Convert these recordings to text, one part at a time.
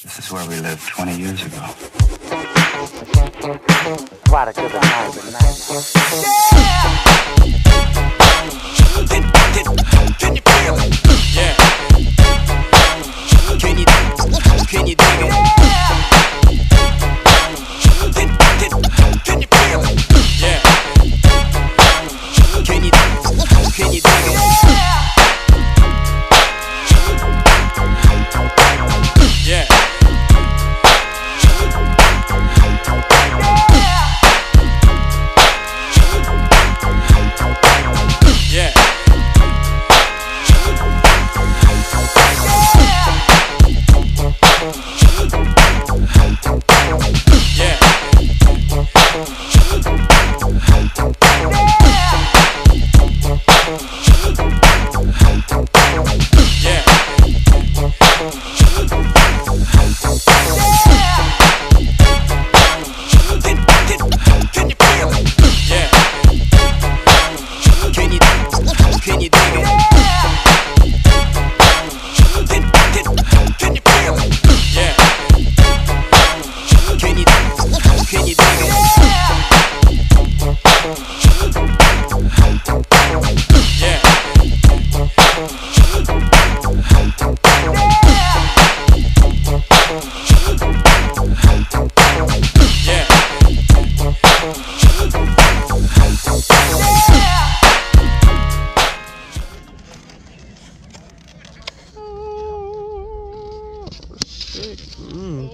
This is where we lived 20 years ago. Product of the 90s. Can you feel it? Yeah. Can you dig it? Can you feel it? Yeah. Can you dig it? Yeah. Yeah.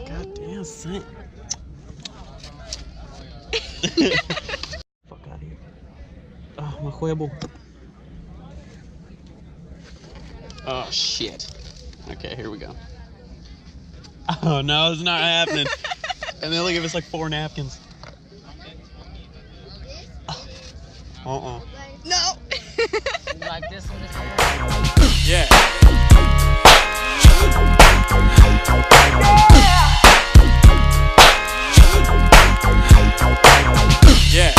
Goddamn son. Fuck out of here. Oh, my huevo. Oh shit. Okay, here we go. Oh no, it's not happening. And then look, it's like 4 napkins. No. Like this one is Yeah. Yeah.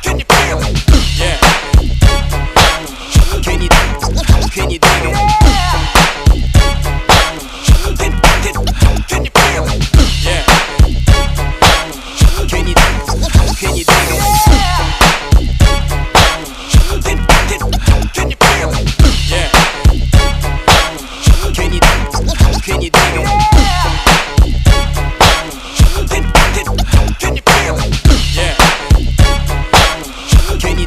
Can you feel it? Yeah. Can you dig it? Can you feel it? Yeah. Can you dig it? Can you feel it? Yeah. Can you dig it? Can you feel it? Yeah. Can you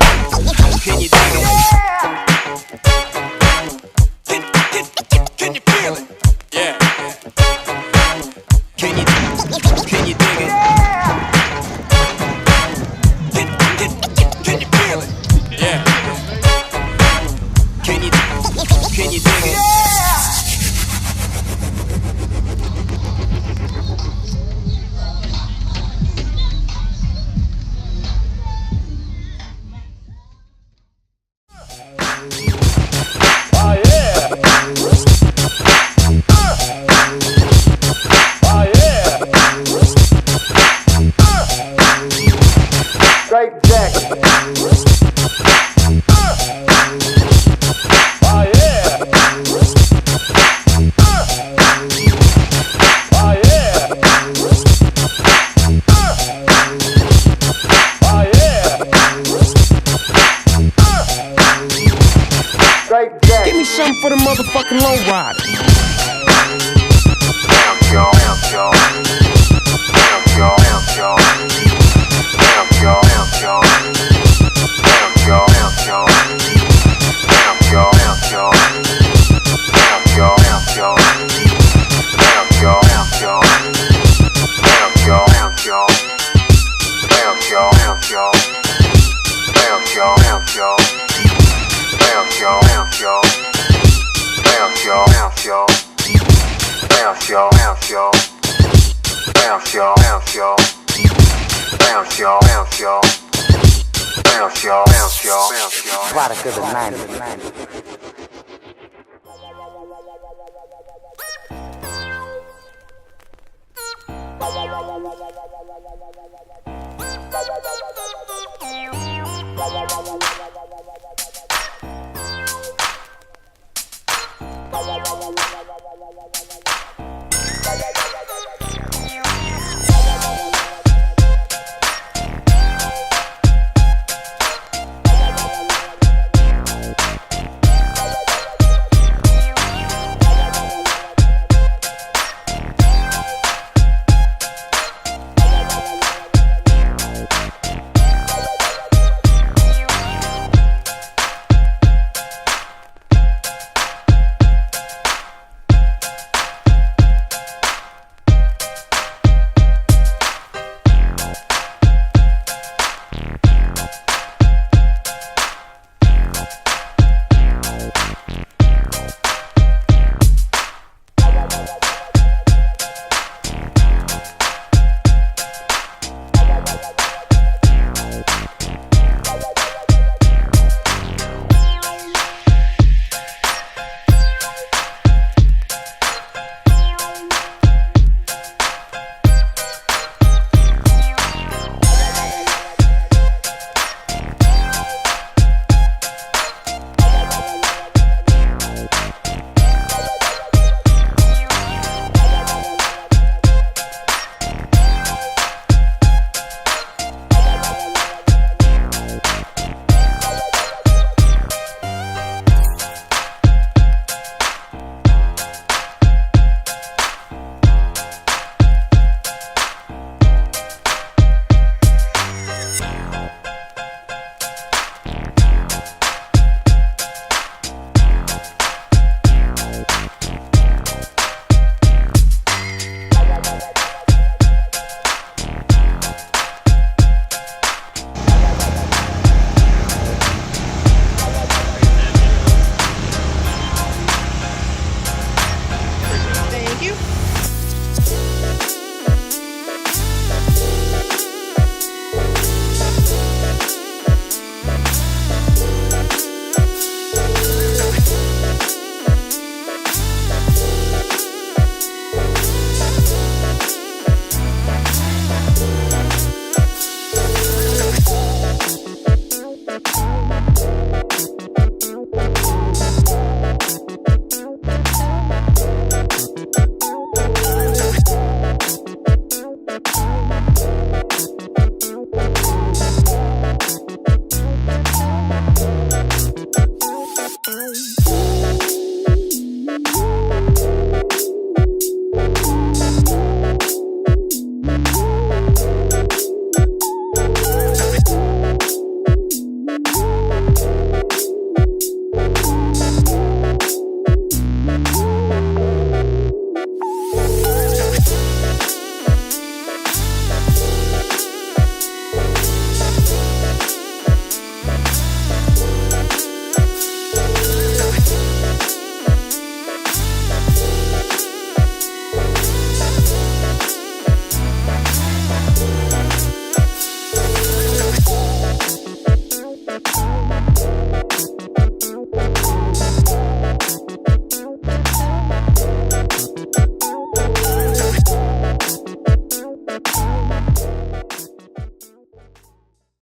dig it? Can you feel it? Yeah. Can you dig it? Can you feel it? Yeah. Can you dig it? Straight jacket. Give me something for the motherfucking low riders. product of the 90s.